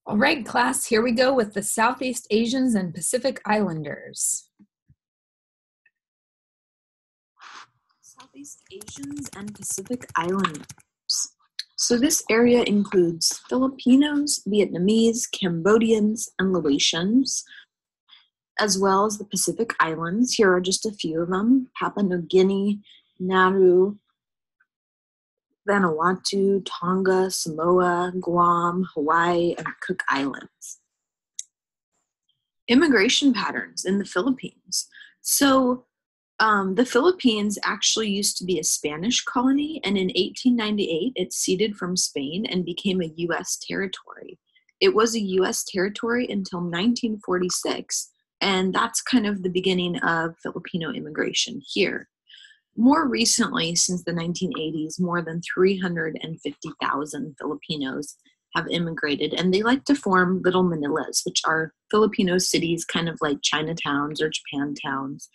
All right, class, here we go with the Southeast Asians and Pacific Islanders. Southeast Asians and Pacific Islanders. So this area includes Filipinos, Vietnamese, Cambodians, and Laotians, as well as the Pacific Islands. Here are just a few of them: Papua New Guinea, Nauru, Vanuatu, Tonga, Samoa, Guam, Hawaii, and Cook Islands. Immigration patterns in the Philippines. So the Philippines actually used to be a Spanish colony, and in 1898 it ceded from Spain and became a U.S. territory. It was a U.S. territory until 1946, and that's kind of the beginning of Filipino immigration here. More recently, since the 1980s, more than 350,000 Filipinos have immigrated, and they like to form little Manilas, which are Filipino cities kind of like Chinatowns or Japantowns.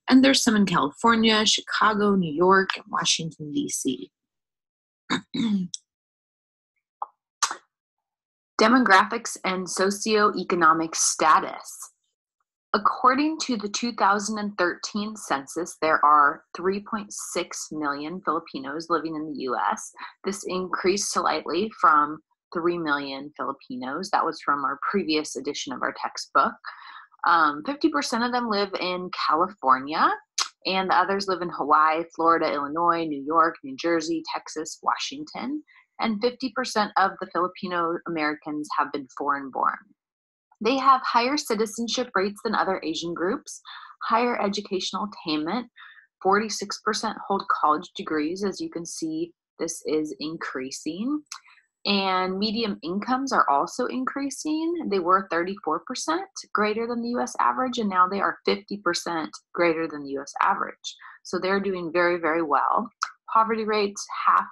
And there's some in California, Chicago, New York, and Washington, D.C. Demographics and socioeconomic status. According to the 2013 census, there are 3.6 million Filipinos living in the U.S. This increased slightly from 3 million Filipinos. That was from our previous edition of our textbook. 50% of them live in California, and the others live in Hawaii, Florida, Illinois, New York, New Jersey, Texas, Washington, and 50% of the Filipino Americans have been foreign-born. They have higher citizenship rates than other Asian groups, higher educational attainment. 46% hold college degrees. As you can see, this is increasing. And median incomes are also increasing. They were 34% greater than the U.S. average, and now they are 50% greater than the U.S. average. So they're doing very, very well. Poverty rates, half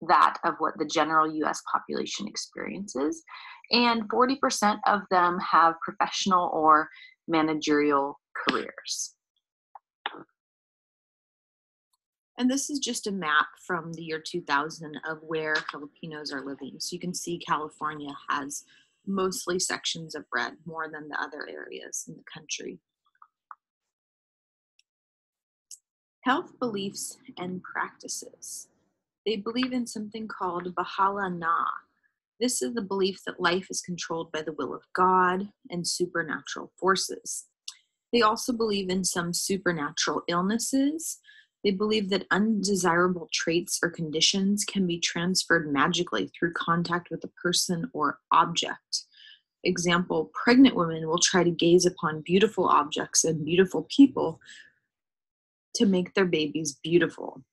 that of what the general U.S. population experiences. And 40% of them have professional or managerial careers. And this is just a map from the year 2000 of where Filipinos are living. So you can see California has mostly sections of red, more than the other areas in the country. Health beliefs and practices. They believe in something called Bahala Na. This is the belief that life is controlled by the will of God and supernatural forces. They also believe in some supernatural illnesses. They believe that undesirable traits or conditions can be transferred magically through contact with a person or object. Example, pregnant women will try to gaze upon beautiful objects and beautiful people to make their babies beautiful.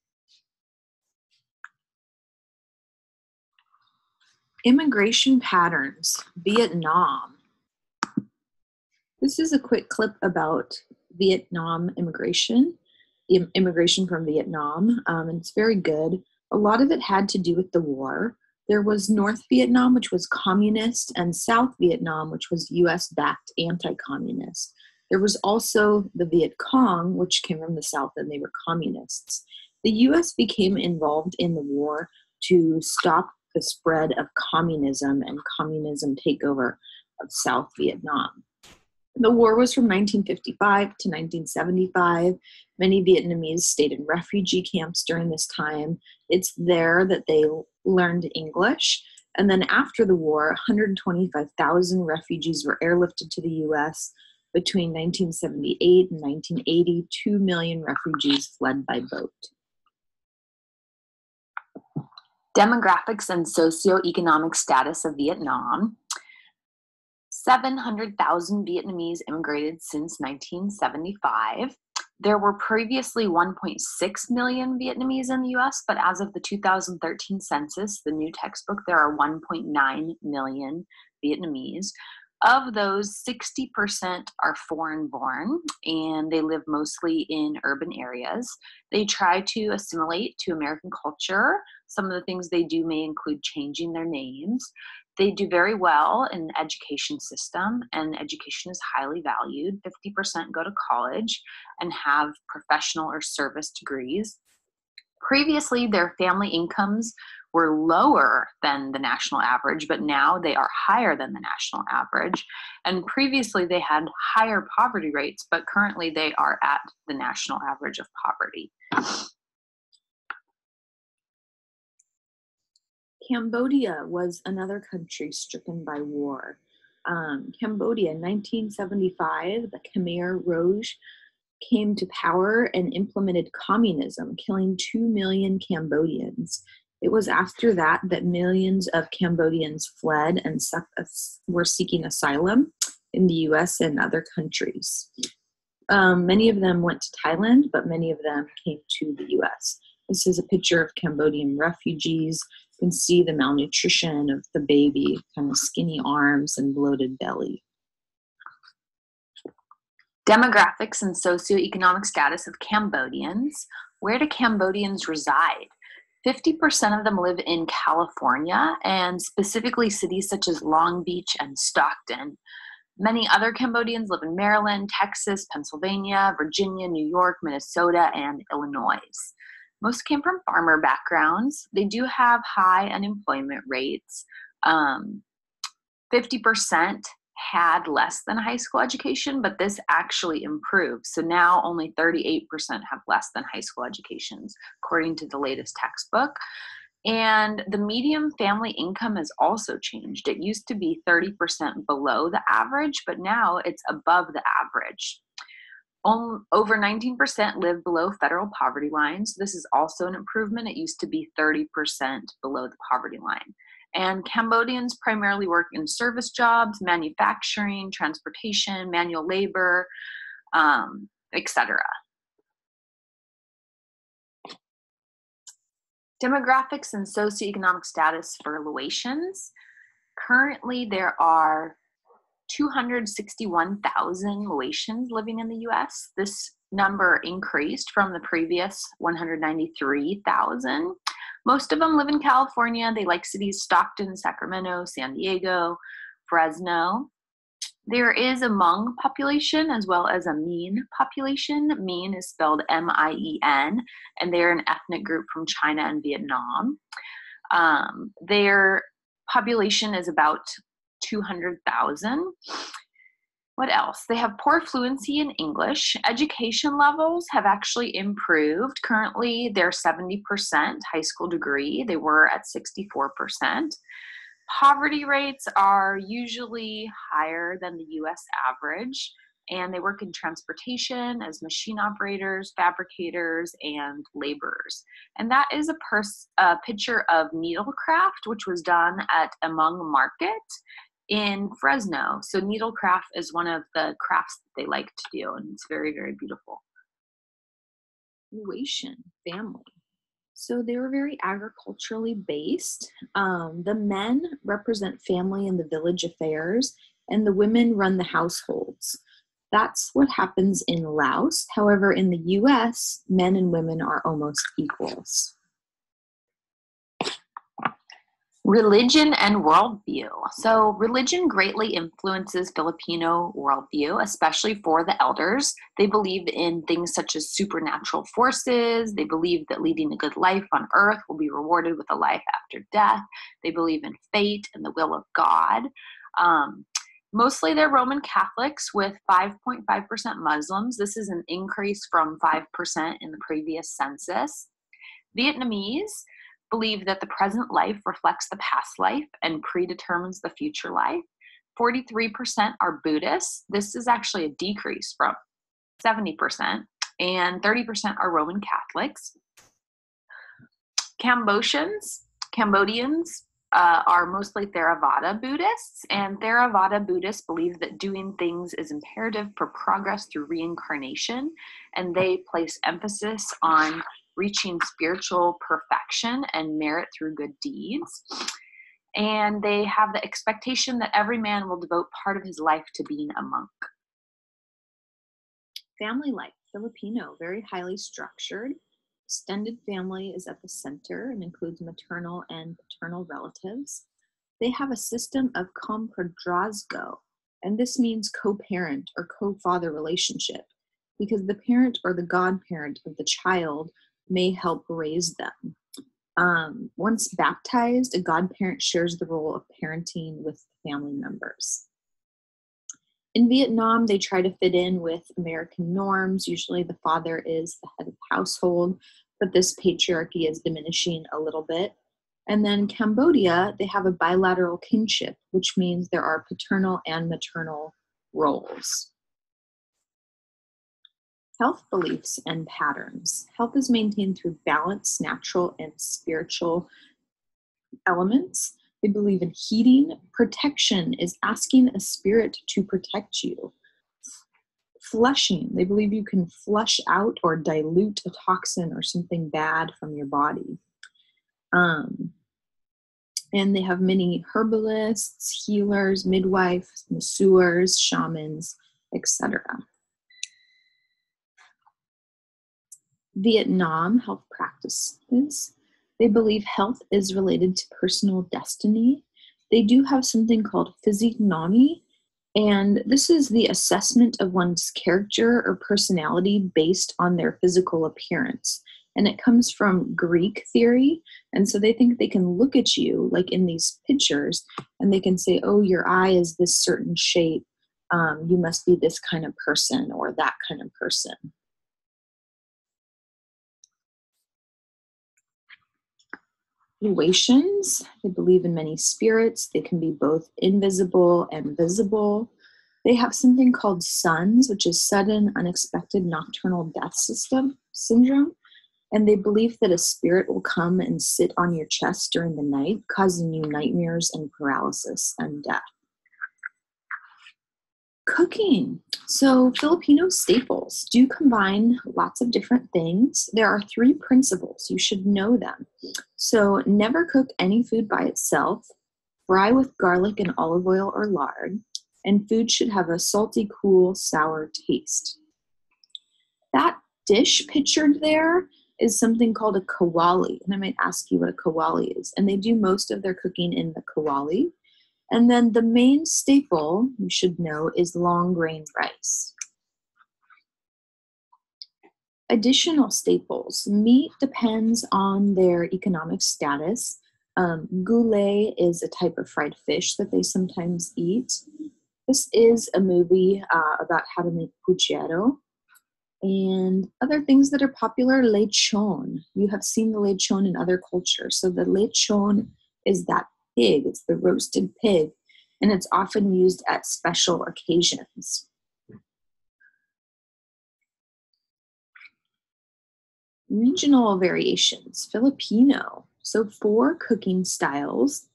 Immigration patterns, Vietnam. This is a quick clip about Vietnam immigration from Vietnam, and it's very good. A lot of it had to do with the war. There was North Vietnam, which was communist, and South Vietnam, which was US-backed anti-communist. There was also the Viet Cong, which came from the South, and they were communists. The US became involved in the war to stop the spread of communism and communism takeover of South Vietnam. The war was from 1955 to 1975. Many Vietnamese stayed in refugee camps during this time. It's there that they learned English. And then after the war, 125,000 refugees were airlifted to the U.S. Between 1978 and 1980, 2 million refugees fled by boat. Demographics and socioeconomic status of Vietnam. 700,000 Vietnamese immigrated since 1975. There were previously 1.6 million Vietnamese in the U.S., but as of the 2013 census, the new textbook, there are 1.9 million Vietnamese. Of those, 60% are foreign-born, and they live mostly in urban areas. They try to assimilate to American culture. Some of the things they do may include changing their names. They do very well in the education system, and education is highly valued. 50% go to college and have professional or service degrees. Previously, their family incomes were lower than the national average, but now they are higher than the national average. And previously they had higher poverty rates, but currently they are at the national average of poverty. Cambodia was another country stricken by war. Cambodia in 1975, the Khmer Rouge came to power and implemented communism, killing 2 million Cambodians. It was after that that millions of Cambodians fled and were seeking asylum in the US and other countries. Many of them went to Thailand, but many of them came to the US. This is a picture of Cambodian refugees. You can see the malnutrition of the baby, kind of skinny arms and bloated belly. Demographics and socioeconomic status of Cambodians. Where do Cambodians reside? 50% of them live in California, and specifically cities such as Long Beach and Stockton. Many other Cambodians live in Maryland, Texas, Pennsylvania, Virginia, New York, Minnesota, and Illinois. Most came from farmer backgrounds. They do have high unemployment rates. 50% had less than a high school education, but this actually improved. So now only 38% have less than high school educations, according to the latest textbook. And the median family income has also changed. It used to be 30% below the average, but now it's above the average. Over 19% live below federal poverty lines. This is also an improvement. It used to be 30% below the poverty line. And Cambodians primarily work in service jobs, manufacturing, transportation, manual labor, etc. Demographics and socioeconomic status for Laotians. Currently, there are 261,000 Laotians living in the U.S. This number increased from the previous 193,000. Most of them live in California. They like cities Stockton, Sacramento, San Diego, Fresno. There is a Hmong population as well as a Mien population. Mien is spelled M-I-E-N, and they're an ethnic group from China and Vietnam. Their population is about 200,000. What else? They have poor fluency in English. Education levels have actually improved. Currently, they're 70% high school degree. They were at 64%. Poverty rates are usually higher than the U.S. average, and they work in transportation as machine operators, fabricators, and laborers. And that is a picture of needlecraft, which was done at a Hmong market in Fresno. So needlecraft is one of the crafts that they like to do, and it's very, very beautiful. Laotian family. So they were very agriculturally based. The men represent family in the village affairs, and the women run the households. That's what happens in Laos. However, in the U.S., men and women are almost equals. Religion and worldview. So religion greatly influences Filipino worldview, especially for the elders. They believe in things such as supernatural forces. They believe that leading a good life on earth will be rewarded with a life after death. They believe in fate and the will of God. Mostly they're Roman Catholics with 5.5% Muslims. This is an increase from 5% in the previous census. Vietnamese believe that the present life reflects the past life and predetermines the future life. 43% are Buddhists. This is actually a decrease from 70%, and 30% are Roman Catholics. Cambodians are mostly Theravada Buddhists, and Theravada Buddhists believe that doing things is imperative for progress through reincarnation, and they place emphasis on reaching spiritual perfection and merit through good deeds. And they have the expectation that every man will devote part of his life to being a monk. Family life, Filipino, very highly structured. Extended family is at the center and includes maternal and paternal relatives. They have a system of compadrazgo, and this means co-parent or co-father relationship, because the parent or the godparent of the child may help raise them. Once baptized, a godparent shares the role of parenting with family members. In Vietnam, they try to fit in with American norms. Usually the father is the head of the household, but this patriarchy is diminishing a little bit. And then Cambodia, they have a bilateral kinship, which means there are paternal and maternal roles. Health beliefs and patterns. Health is maintained through balance, natural and spiritual elements. They believe in heating. Protection is asking a spirit to protect you. Flushing. They believe you can flush out or dilute a toxin or something bad from your body. And they have many herbalists, healers, midwives, masseurs, shamans, etc. Vietnam health practices. They believe health is related to personal destiny. They do have something called physiognomy, and this is the assessment of one's character or personality based on their physical appearance. And it comes from Greek theory, and so they think they can look at you, like in these pictures, and they can say, oh, your eye is this certain shape, you must be this kind of person or that kind of person. Valuations. They believe in many spirits. They can be both invisible and visible. They have something called SUNS, which is sudden unexpected nocturnal death syndrome. And they believe that a spirit will come and sit on your chest during the night, causing you nightmares and paralysis and death. Cooking. So Filipino staples do combine lots of different things. There are 3 principles. You should know them. So never cook any food by itself. Fry with garlic and olive oil or lard. And food should have a salty, cool, sour taste. That dish pictured there is something called a kawali. And I might ask you what a kawali is. And they do most of their cooking in the kawali. And then the main staple, you should know, is long grain rice. Additional staples. Meat depends on their economic status. Goulet is a type of fried fish that they sometimes eat. This is a movie about how to make puchero. And other things that are popular, lechon. You have seen the lechon in other cultures. So the lechon is that pig. It's the roasted pig. And it's often used at special occasions. Regional variations. Filipino. So 4 cooking styles.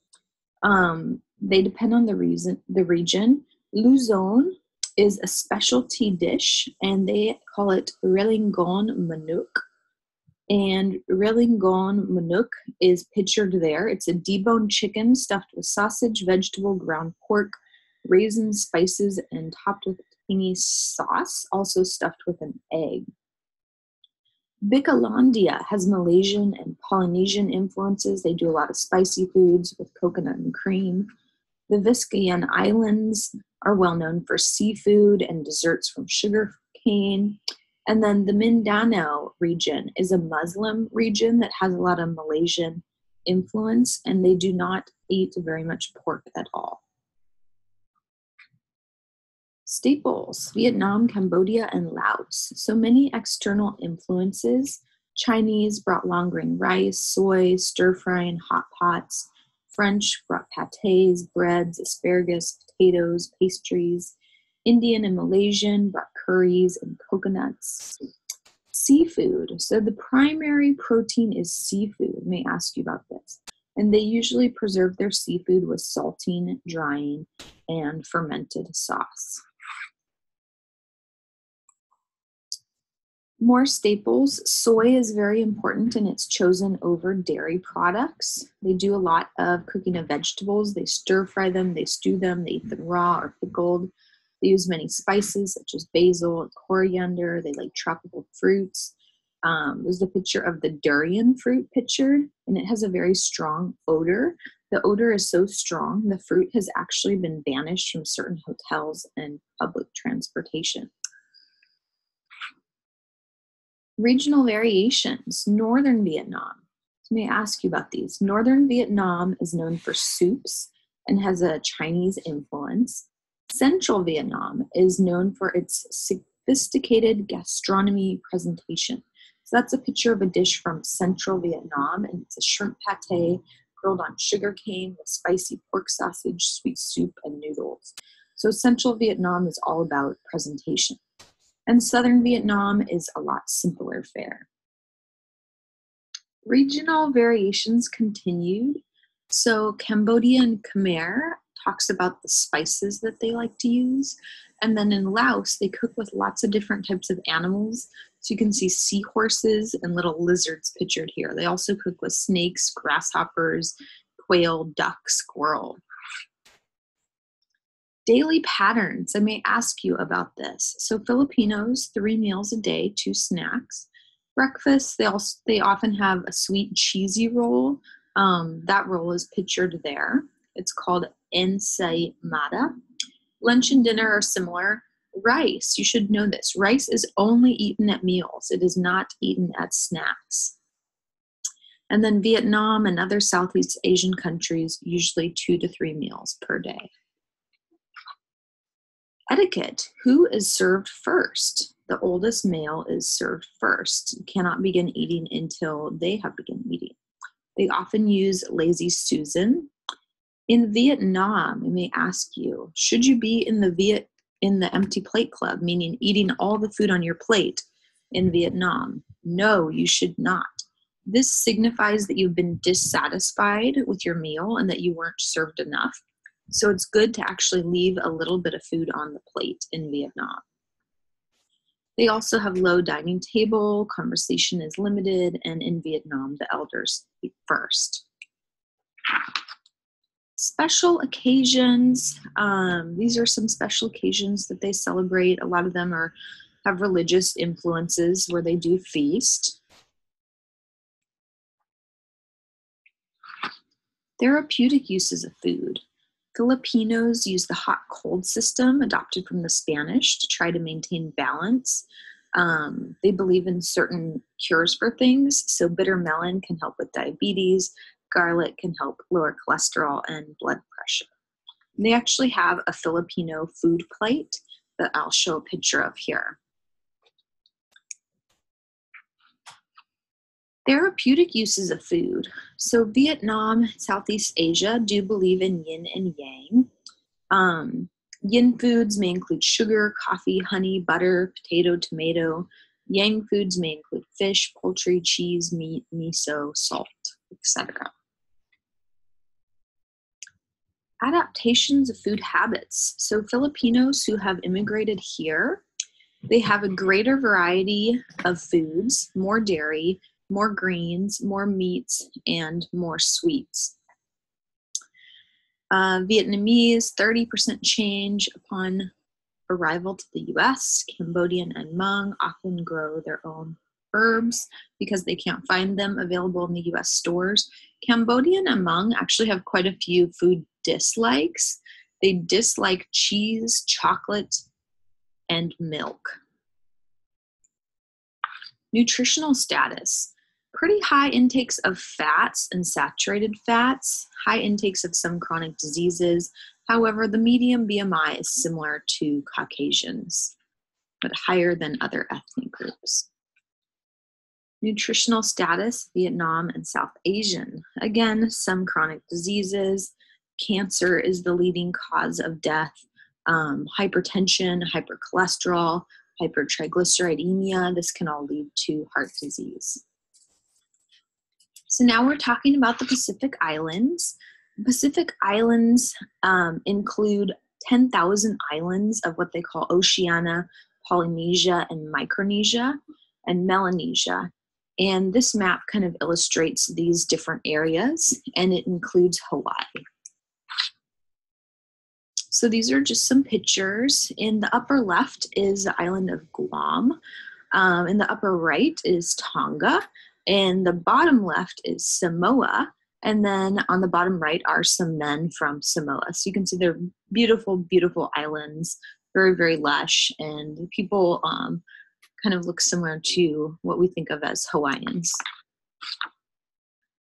They depend on the region. Luzon is a specialty dish, and they call it relingon manok. And relingon manok is pictured there. It's a deboned chicken stuffed with sausage, vegetable, ground pork, raisins, spices, and topped with tangy sauce, also stuffed with an egg. Bicolandia has Malaysian and Polynesian influences. They do a lot of spicy foods with coconut and cream. The Viscayan Islands are well known for seafood and desserts from sugar cane. And then the Mindanao region is a Muslim region that has a lot of Malaysian influence, and they do not eat very much pork at all. Staples, Vietnam, Cambodia, and Laos. So many external influences. Chinese brought long grain rice, soy, stir frying, hot pots. French brought pâtés, breads, asparagus, potatoes, pastries. Indian and Malaysian brought curries and coconuts. Seafood. So the primary protein is seafood. I may ask you about this. And they usually preserve their seafood with salting, drying, and fermented sauce. More staples. Soy is very important, and it's chosen over dairy products. They do a lot of cooking of vegetables. They stir fry them, they stew them, they eat them raw or pickled. They use many spices such as basil and coriander. They like tropical fruits. There's the picture of the durian fruit pictured, and it has a very strong odor. The odor is so strong, the fruit has actually been banished from certain hotels and public transportation. Regional variations. Northern Vietnam. Let me ask you about these. Northern Vietnam is known for soups and has a Chinese influence. Central Vietnam is known for its sophisticated gastronomy presentation. So that's a picture of a dish from Central Vietnam, and it's a shrimp pate grilled on sugarcane with spicy pork sausage, sweet soup, and noodles. So Central Vietnam is all about presentation. And Southern Vietnam is a lot simpler fare. Regional variations continued. So Cambodian Khmer talks about the spices that they like to use. And then in Laos, they cook with lots of different types of animals. So you can see seahorses and little lizards pictured here. They also cook with snakes, grasshoppers, quail, duck, squirrel. Daily patterns. I may ask you about this. So Filipinos, 3 meals a day, 2 snacks. Breakfast, they often have a sweet cheesy roll. That roll is pictured there. It's called ensaymada. Lunch and dinner are similar. Rice, you should know this. Rice is only eaten at meals. It is not eaten at snacks. And then Vietnam and other Southeast Asian countries, usually 2 to 3 meals per day. Etiquette. Who is served first? The oldest male is served first. You cannot begin eating until they have begun eating. They often use lazy Susan. In Vietnam, I may ask you, should you be in the empty plate club, meaning eating all the food on your plate in Vietnam? No, you should not. This signifies that you've been dissatisfied with your meal and that you weren't served enough. So it's good to actually leave a little bit of food on the plate in Vietnam. They also have low dining table, conversation is limited, and in Vietnam, the elders eat first. Special occasions. These are some special occasions that they celebrate. A lot of them have religious influences where they do feast. Therapeutic uses of food. Filipinos use the hot-cold system adopted from the Spanish to try to maintain balance. They believe in certain cures for things. So bitter melon can help with diabetes. Garlic can help lower cholesterol and blood pressure. And they actually have a Filipino food plate that I'll show a picture of here. Therapeutic uses of food. So Vietnam, Southeast Asia do believe in yin and yang. Yin foods may include sugar, coffee, honey, butter, potato, tomato. Yang foods may include fish, poultry, cheese, meat, miso, salt, etc. Adaptations of food habits. So Filipinos who have immigrated here, they have a greater variety of foods, more dairy, more greens, more meats, and more sweets. Vietnamese, 30% change upon arrival to the US. Cambodian and Hmong often grow their own herbs because they can't find them available in the US stores. Cambodian and Hmong actually have quite a few food dislikes. They dislike cheese, chocolate, and milk. Nutritional status. Pretty high intakes of fats and saturated fats, high intakes of some chronic diseases. However, the median BMI is similar to Caucasians, but higher than other ethnic groups. Nutritional status, Vietnam and South Asian. Again, some chronic diseases. Cancer is the leading cause of death. Hypertension, hypercholesterol, hypertriglyceridemia. This can all lead to heart disease. So now we're talking about the Pacific Islands. The Pacific Islands include 10,000 islands of what they call Oceania, Polynesia, and Micronesia, and Melanesia. And this map kind of illustrates these different areas, and it includes Hawaii. So these are just some pictures. In the upper left is the island of Guam. In the upper right is Tonga. And the bottom left is Samoa. And then on the bottom right are some men from Samoa. So you can see they're beautiful, beautiful islands, very, very lush. And people kind of look similar to what we think of as Hawaiians.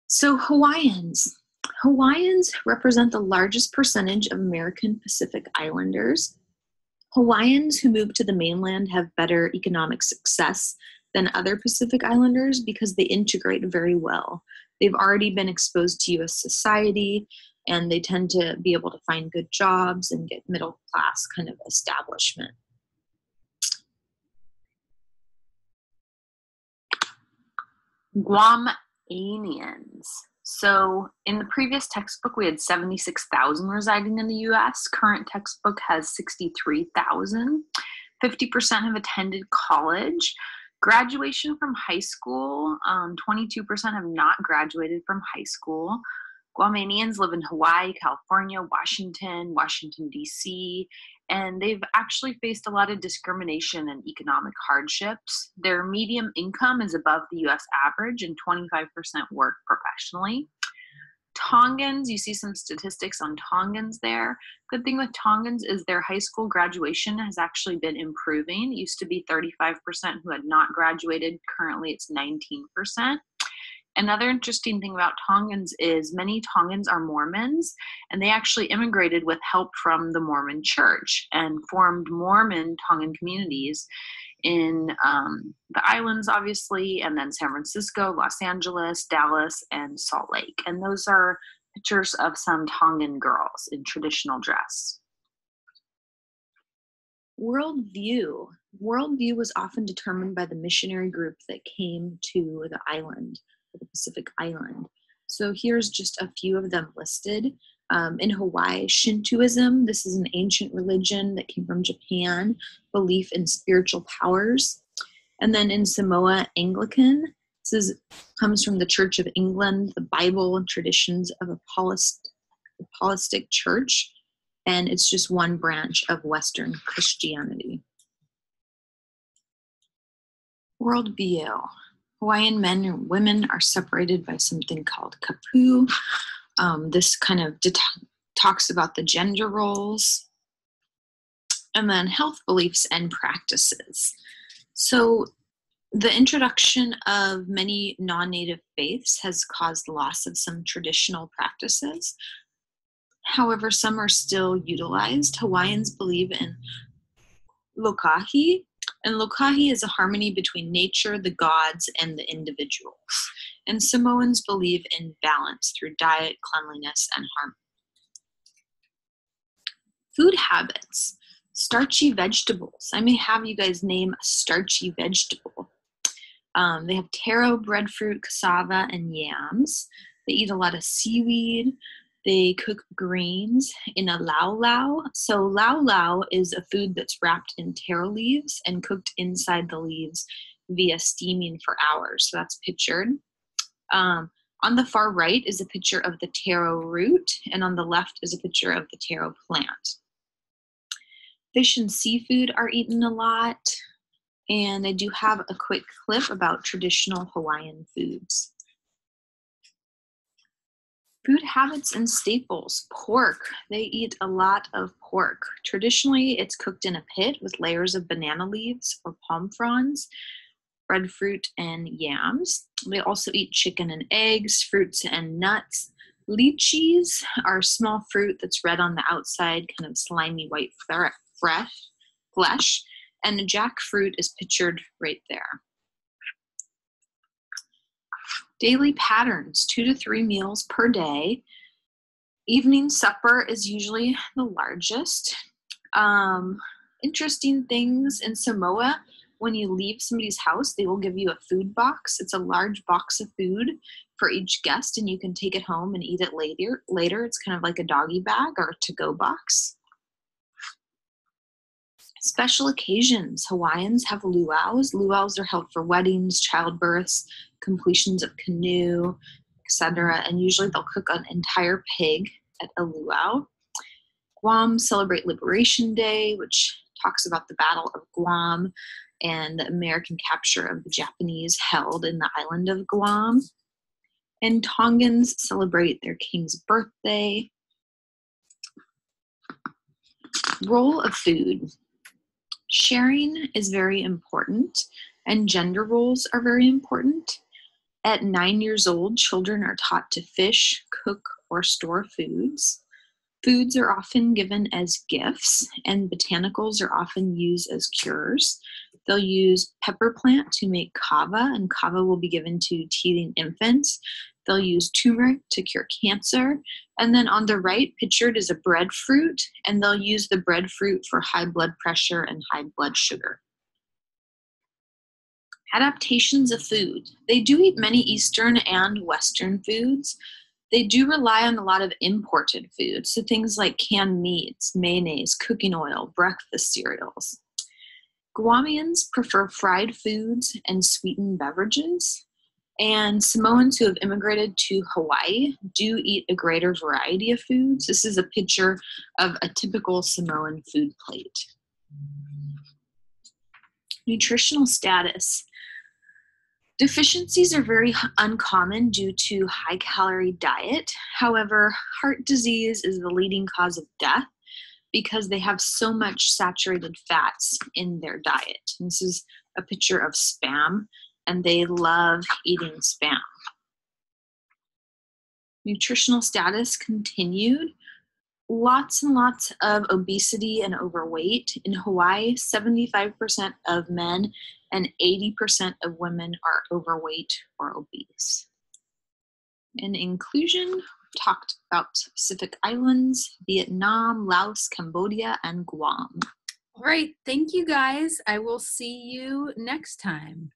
So Hawaiians. Hawaiians represent the largest percentage of American Pacific Islanders. Hawaiians who move to the mainland have better economic success than other Pacific Islanders because they integrate very well. They've already been exposed to U.S. society, and they tend to be able to find good jobs and get middle class kind of establishment. Guamanians. So in the previous textbook, we had 76,000 residing in the U.S. Current textbook has 63,000. 50% have attended college. Graduation from high school, 22% have not graduated from high school. Guamanians live in Hawaii, California, Washington, D.C., and they've actually faced a lot of discrimination and economic hardships. Their median income is above the U.S. average, and 25% work professionally. Tongans, you see some statistics on Tongans there. Good thing with Tongans is their high school graduation has actually been improving. It used to be 35% who had not graduated. Currently, it's 19%. Another interesting thing about Tongans is many Tongans are Mormons, and they actually immigrated with help from the Mormon church and formed Mormon Tongan communities in the islands, obviously, and then San Francisco, Los Angeles, Dallas, and Salt Lake. And those are pictures of some Tongan girls in traditional dress. Worldview. Worldview was often determined by the missionary group that came to the island, the Pacific Island. So here's just a few of them listed. In Hawaii, Shintoism, this is an ancient religion that came from Japan, belief in spiritual powers. And then in Samoa, Anglican, comes from the Church of England, the Bible and traditions of a Apostolic church, and it's just one branch of Western Christianity. Worldview. Hawaiian men and women are separated by something called kapu. This kind of talks about the gender roles. And then health beliefs and practices. So the introduction of many non-native faiths has caused loss of some traditional practices. However, some are still utilized. Hawaiians believe in lokahi, and lokahi is a harmony between nature, the gods, and the individuals. And Samoans believe in balance through diet, cleanliness, and harmony. Food habits. Starchy vegetables. I may have you guys name a starchy vegetable. They have taro, breadfruit, cassava, and yams. They eat a lot of seaweed. They cook greens in a lau. So lau is a food that's wrapped in taro leaves and cooked inside the leaves via steaming for hours. So that's pictured. On the far right is a picture of the taro root, and on the left is a picture of the taro plant. Fish and seafood are eaten a lot, and I do have a quick clip about traditional Hawaiian foods. Food habits and staples. Pork. They eat a lot of pork. Traditionally, it's cooked in a pit with layers of banana leaves or palm fronds, breadfruit, and yams. They also eat chicken and eggs, fruits and nuts. Lychees are small fruit that's red on the outside, kind of slimy white flesh, and the jackfruit is pictured right there. Daily patterns, 2 to 3 meals per day. Evening supper is usually the largest. Interesting things in Samoa, when you leave somebody's house, they will give you a food box. It's a large box of food for each guest, and you can take it home and eat it later. It's kind of like a doggy bag or a to-go box. Special occasions. Hawaiians have luau's. Luau's are held for weddings, childbirths, completions of canoe, etc. And usually they'll cook an entire pig at a luau. Guam celebrate Liberation Day, which talks about the Battle of Guam and the American capture of the Japanese held in the island of Guam. And Tongans celebrate their king's birthday. Role of food. Sharing is very important, and gender roles are very important. At 9 years old, children are taught to fish, cook, or store foods. Foods are often given as gifts, and botanicals are often used as cures. They'll use pepper plant to make kava, and kava will be given to teething infants. They'll use turmeric to cure cancer. And then on the right, pictured is a breadfruit, and they'll use the breadfruit for high blood pressure and high blood sugar. Adaptations of food. They do eat many Eastern and Western foods. They do rely on a lot of imported foods, so things like canned meats, mayonnaise, cooking oil, breakfast cereals. Guamians prefer fried foods and sweetened beverages, and Samoans who have immigrated to Hawaii do eat a greater variety of foods. This is a picture of a typical Samoan food plate. Nutritional status. Deficiencies are very uncommon due to high-calorie diet. However, heart disease is the leading cause of death because they have so much saturated fats in their diet. And this is a picture of Spam, and they love eating Spam. Nutritional status continued. Lots and lots of obesity and overweight. In Hawaii, 75% of men and 80% of women are overweight or obese. In inclusion, talked about Pacific Islands, Vietnam, Laos, Cambodia, and Guam. All right. Thank you, guys. I will see you next time.